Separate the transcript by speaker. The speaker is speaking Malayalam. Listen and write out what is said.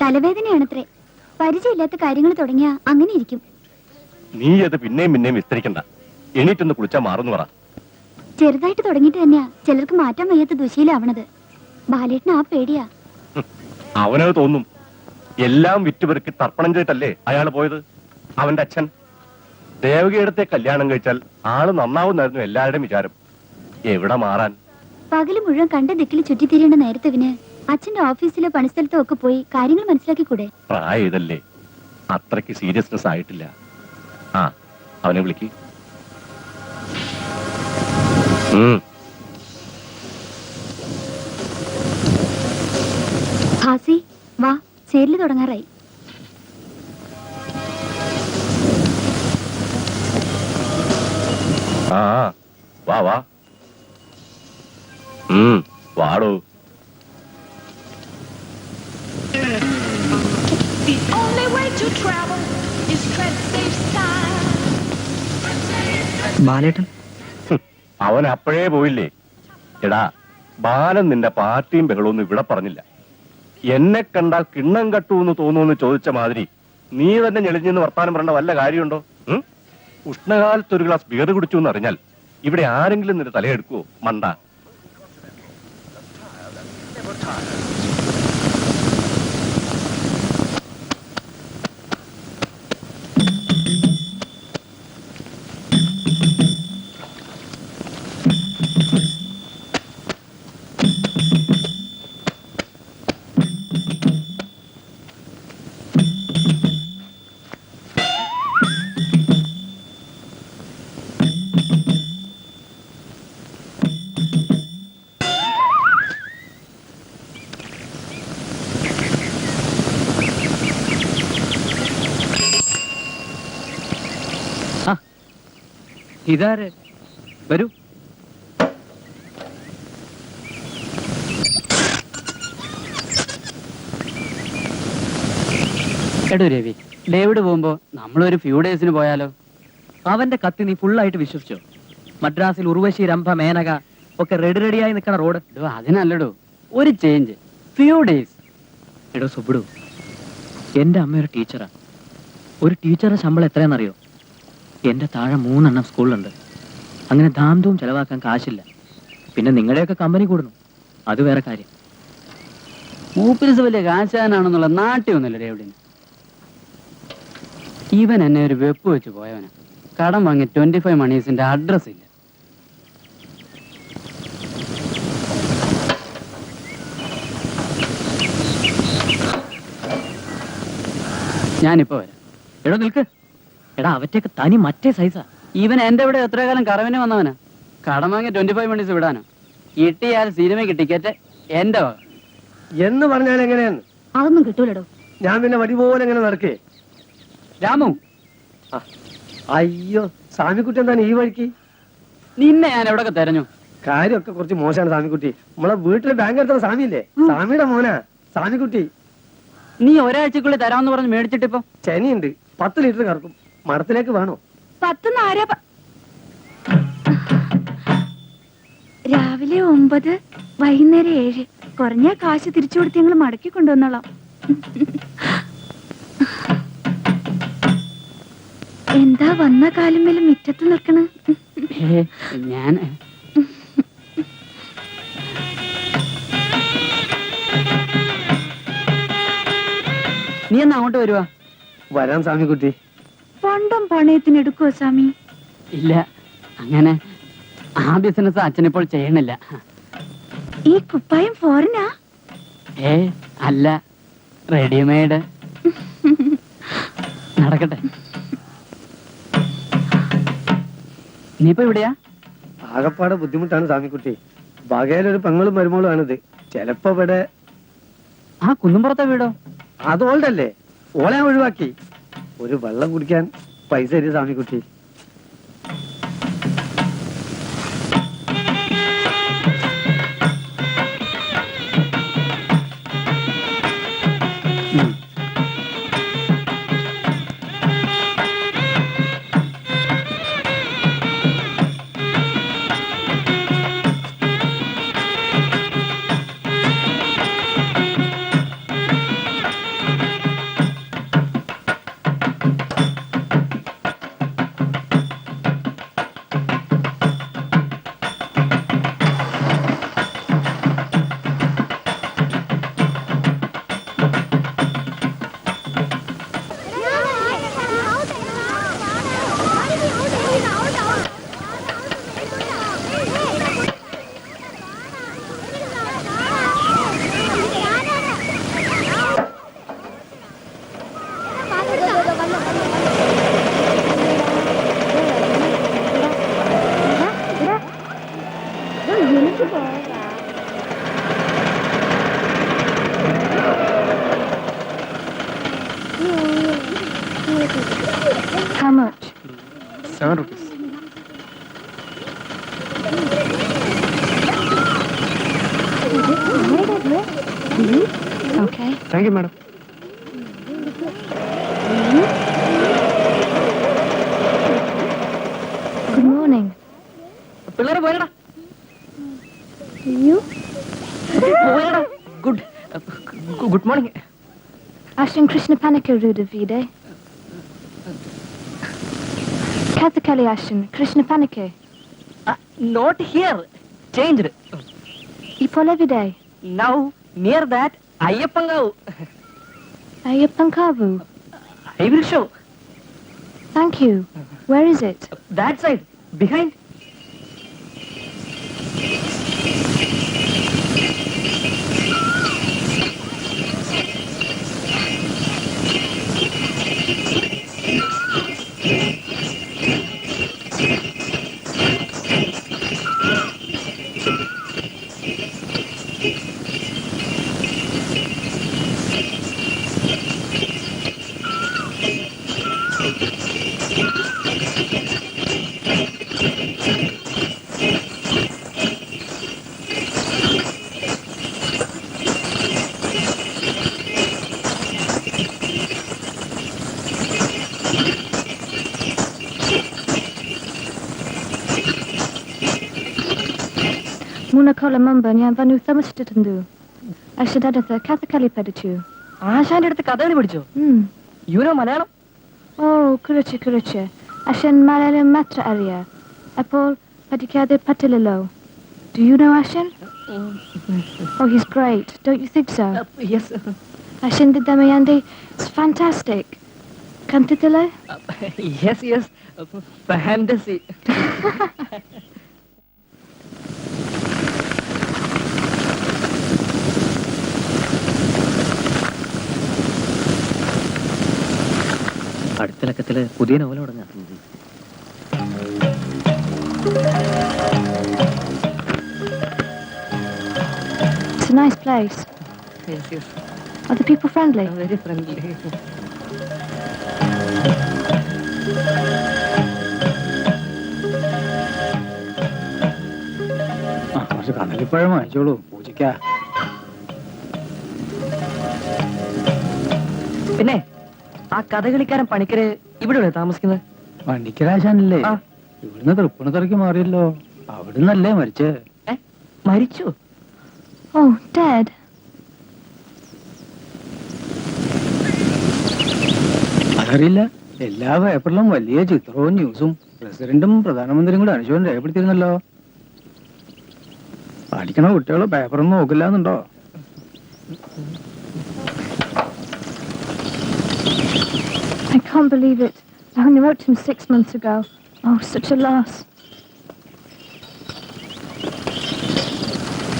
Speaker 1: തലവേദനയാണത്രേ. പരിചയമില്ലാത്ത കാര്യങ്ങൾ തുടങ്ങിയ അങ്ങനെ ഇരിക്കും.
Speaker 2: നീ അത് പിന്നെയും പിന്നെയും വിസ്തരിക്കണ്ട. എണീറ്റൊന്ന് കുളിച്ചാ മാറുന്നു പറ.
Speaker 1: ചെറുതായിട്ട് തുടങ്ങിയിട്ട് തന്നെയാ ചിലർക്ക് മാറ്റാൻ വയ്യാത്ത ദുശീലാവണത്. ബാലേട്ടന് ആ പേടിയാ.
Speaker 2: അവനത് തോന്നും. എല്ലാം വിറ്റുപെറുക്കി തർപ്പണം ചെയ്തിട്ടല്ലേ അയാൾ പോയത്. അവന്റെ അച്ഛൻ ദേവകിയെടുത്തെ കല്യാണം കഴിച്ചാൽ ആള് നന്നാവുന്നായിരുന്നു എല്ലാവരുടെയും വിചാരം. എവിടെ മാറാൻ?
Speaker 1: പകല് മുഴുവൻ കണ്ട ദിക്കിൽ ചുറ്റിത്തിരിയേണ്ട നേരത്തവിന് അച്ഛന്റെ ഓഫീസിലെ പണിസ്ഥലത്തോ ഒക്കെ പോയി കാര്യങ്ങൾ മനസ്സിലാക്കിക്കൂടെ?
Speaker 2: പ്രായം ഇതല്ലേ, അത്രയ്ക്ക് സീരിയസ്നെസ് ആയിട്ടില്ല. ആ, അവനെ വിളിക്ക്.
Speaker 1: ഹാസി വാ, ചേരില് തുടങ്ങാറായി.
Speaker 2: ആ വാ വാ. വാടോ.
Speaker 3: ബാലേട്ടൻ
Speaker 2: അവൻ അപ്പോഴേ പോയില്ലേ. എടാ, ബാലൻ നിന്റെ പാർട്ടിയും ബഹളവും ഇവിടെ പറഞ്ഞില്ല. എന്നെ കണ്ടാൽ കിണ്ണം കട്ടൂന്ന് തോന്നുമെന്ന് ചോദിച്ച മാതിരി നീ തന്നെ ഞെളിഞ്ഞെന്ന് വർത്താനം പറയേണ്ട വല്ല കാര്യമുണ്ടോ? ഉഷ്ണകാലത്ത് ഒരു ഗ്ലാസ് ബിയർ കുടിച്ചു എന്ന് അറിഞ്ഞാൽ ഇവിടെ ആരെങ്കിലും നിന്റെ തലയെടുക്കുവോ മണ്ട?
Speaker 3: ഇതാര്? വരൂ. എടോ രവി, ഡേവിഡ് പോകുമ്പോ നമ്മളൊരു ഫ്യൂ ഡേയ്സിന് പോയാലോ? അവന്റെ കത്തി നീ ഫുള്ളായിട്ട് വിശ്വസിച്ചോ? മദ്രാസിൽ ഉർവശി, രംഭ, മേനക ഒക്കെ റെഡിയായി നിൽക്കണ റോഡ്. അതിനല്ലടോ, ഒരു ചേഞ്ച്, ഫ്യൂ ഡേയ്സ്. എടോ സുബിടു, എന്റെ അമ്മ ഒരു ടീച്ചറാ. ഒരു ടീച്ചറുടെ ശമ്പളം എത്രയാണെന്നറിയോ? എന്റെ താഴെ 3 എണ്ണം സ്കൂളിലുണ്ട്. അങ്ങനെ ധാംധൂം ചെലവാക്കാൻ കാശില്ല. പിന്നെ നിങ്ങളുടെയൊക്കെ കമ്പനി കൂടുന്നു, അത് വേറെ കാര്യം. മൂപ്പിൽസ് വലിയ കാശാനാണെന്നുള്ള നാട്യമൊന്നുമില്ല ഡേവിഡിന്. ഇവൻ എന്നെ ഒരു വെപ്പ് വെച്ച് പോയവനാ. കടം വാങ്ങി 25 മണീസിന്റെ അഡ്രസ് ഇല്ല. ഞാനിപ്പോ വരാം. എടോ നിൽക്ക്. എടാ, അവറ്റൊക്കെ തനി മറ്റേ സൈസാ. ഇവൻ എന്റെ ഇവിടെ എത്ര കാലം കറവിന് വന്നവനാ. കടം വാങ്ങി 25 മണീസ് വിടാനോ? കിട്ടിയാൽ സിനിമയ്ക്ക് ടിക്കറ്റ് എന്റെ വക
Speaker 4: എന്ന് പറഞ്ഞാൽ എങ്ങനെയാണ്?
Speaker 1: അതൊന്നും കിട്ടൂലടോ.
Speaker 4: ഞാൻ പിന്നെ വടി പോലെ എങ്ങനെ നടക്കേ?
Speaker 3: രാമു,
Speaker 4: അയ്യോ, സ്വാമിക്കുട്ടി എന്താണ് ഈ വഴിക്ക്?
Speaker 3: നിന്നെ ഞാൻ എവിടൊക്കെ തെരഞ്ഞു.
Speaker 4: കാര്യമൊക്കെ കുറച്ച് മോശമാണ് സ്വാമിക്കുട്ടി. നമ്മളെ വീട്ടിലെ ബാങ്ക് എടുത്ത സ്വാമിയില്ലേ, സ്വാമിയുടെ മോനാ സ്വാമിക്കുട്ടി.
Speaker 3: നീ ഒരാഴ്ചക്കുള്ളിൽ തരാമെന്ന് പറഞ്ഞ് മേടിച്ചിട്ടിപ്പോ
Speaker 4: ശനിയുണ്ട്. 10 ലിറ്റർ കറക്കും. മഠത്തിലേക്ക് വേണോ?
Speaker 1: 10 ആരാ? രാവിലെ 9, വൈകുന്നേരം 7. കുറഞ്ഞ കാശ് തിരിച്ചു കൊടുത്ത് ഞങ്ങൾ മടക്കി കൊണ്ടുവന്നോളാം. എന്താ വന്ന കാലം മേലെ മുറ്റത്ത് നിൽക്കണ?
Speaker 3: ഞാൻ നീ എന്നാ അങ്ങോട്ട് വരുവാ?
Speaker 4: വരാം സ്വാമിക്കുട്ടി.
Speaker 1: പണ്ടും പണയത്തിന് എടുക്കുവോ സ്വാമി?
Speaker 3: ഇല്ല, അങ്ങനെ ആ ബിസിനസ് അച്ഛനിപ്പോൾ ചെയ്യണില്ല.
Speaker 1: ഈ കുപ്പായം ഫോറിനാ?
Speaker 3: അല്ല, റെഡിമെയ്ഡ്. നടക്കട്ടെ. നീയിപ്പോ ഇവിടെയാ?
Speaker 4: ആകപ്പാടെ ബുദ്ധിമുട്ടാണ് സ്വാമിക്കുട്ടി. വകയിലൊരു പെങ്ങളും മരുമോളും ആണിത്. ചിലപ്പോ ഇവിടെ.
Speaker 3: ആ കുന്നുംപുറത്തെ വീടോ?
Speaker 4: അത് ഓൾഡല്ലേ, ഓളെ ഒഴിവാക്കി. ഒരു വെള്ളം കുടിക്കാൻ പൈസ തരും Swamikutty.
Speaker 1: How much?
Speaker 3: 7 rupees.
Speaker 1: Okay.
Speaker 4: Thank you madam.
Speaker 1: Good morning.
Speaker 3: പിള്ളേരെ പോയടാ.
Speaker 1: You?
Speaker 3: പോയടാ. Good morning.
Speaker 1: Ashton Krishna Panika Ruda Vide. Kathakali Ashton Krishna Panika.
Speaker 3: Not here. Changed.
Speaker 1: Ipole Vide.
Speaker 3: Now near that Ayyappangavu.
Speaker 1: Ayappankavu.
Speaker 3: I will show.
Speaker 1: Thank you. Where is it?
Speaker 3: That side. Behind.
Speaker 1: Munakola Mamba ഞാൻ വന്നു താമസിച്ചിട്ടുണ്ട്. അശ്വതാടത്ത് കഥകളി പഠിച്ചു.
Speaker 3: ആശാന്റെ അടുത്ത് കഥകളി പഠിച്ചോ? യുനോ മലയാളം?
Speaker 1: ഓ കുറച്ച്. അശ്വൻ മലയാളം മാത്രം അറിയാം. അപ്പോൾ പഠിക്കാതെ പറ്റില്ലല്ലോ. Do you know Ashen? Oh, he's great. Don't you think so?
Speaker 3: Yes.
Speaker 1: Ashen did Damayanti. It's fantastic. കണ്ടിട്ടില്ലേ?
Speaker 3: Yes. Fantasy. അടുത്ത ലക്കത്തില് പുതിയ നോവൽ തുടങ്ങാം.
Speaker 1: It's a nice place.
Speaker 3: Yes.
Speaker 1: Are the people friendly?
Speaker 3: Very friendly.
Speaker 4: കുറച്ച് കടലിപ്പഴം വാങ്ങിച്ചോളൂ പൂജിക്ക.
Speaker 3: പിന്നെ ആ കഥകളിക്കാരൻ പണിക്കര് ഇവിടെ താമസിക്കുന്നത്?
Speaker 4: വണ്ടിക്കരാശാനല്ലേ?
Speaker 3: ആ.
Speaker 4: ഇവിടുന്ന് തൃപ്പൂണിത്തുറയ്ക്ക് മാറിയല്ലോ. അവിടുന്നല്ലേ മരിച്ചേ?
Speaker 3: മരിച്ചു?
Speaker 1: Oh, dead.
Speaker 4: അതറിയില്ല. എല്ലാ പേപ്പറിലും വലിയ ചിത്രവും ന്യൂസും പ്രസിഡന്റും പ്രധാനമന്ത്രിയും കൂടെ അനുശോചനം രേഖപ്പെടുത്തിയിരുന്നല്ലോ. പഠിക്കണ കുട്ടികള് പേപ്പറൊന്നും നോക്കില്ല എന്നുണ്ടോ?
Speaker 1: I can't believe it. I only wrote him 6 months ago. Oh, such a loss.